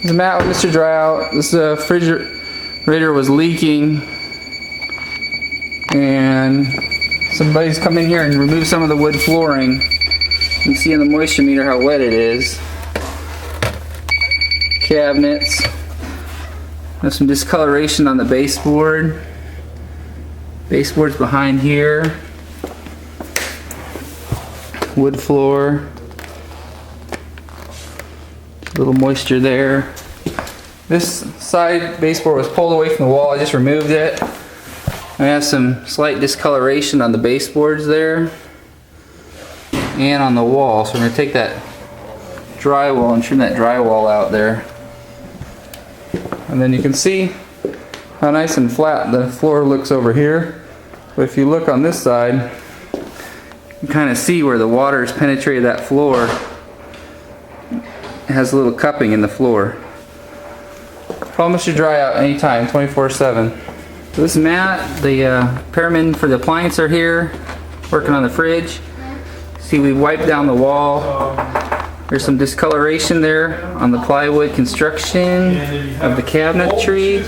This is Matt with Mr. Dryout. This refrigerator was leaking, and somebody's come in here and removed some of the wood flooring. You can see on the moisture meter how wet it is. Cabinets. There's some discoloration on the baseboard. Baseboard's behind here. Wood floor. A little moisture there. This side baseboard was pulled away from the wall. I just removed it. I have some slight discoloration on the baseboards there and on the wall. So we're going to take that drywall and trim that drywall out there. And then you can see how nice and flat the floor looks over here. But if you look on this side, you can kind of see where the water has penetrated that floor. It has a little cupping in the floor. Call Mr. Dryout anytime, 24/7. So this is Matt, the repairman for the appliance are here, working on the fridge. See, we wiped down the wall. There's some discoloration there on the plywood construction of the cabinetry.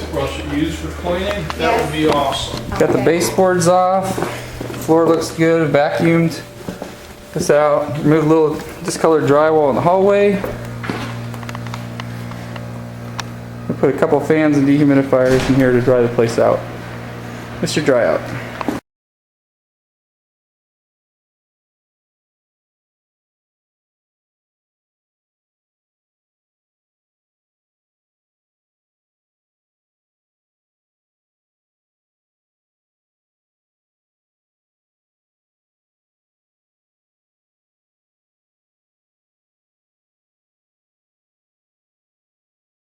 That would be awesome. Got the baseboards off. Floor looks good, vacuumed this out. Removed a little discolored drywall in the hallway. I put a couple fans and dehumidifiers in here to dry the place out. Mr. Dryout.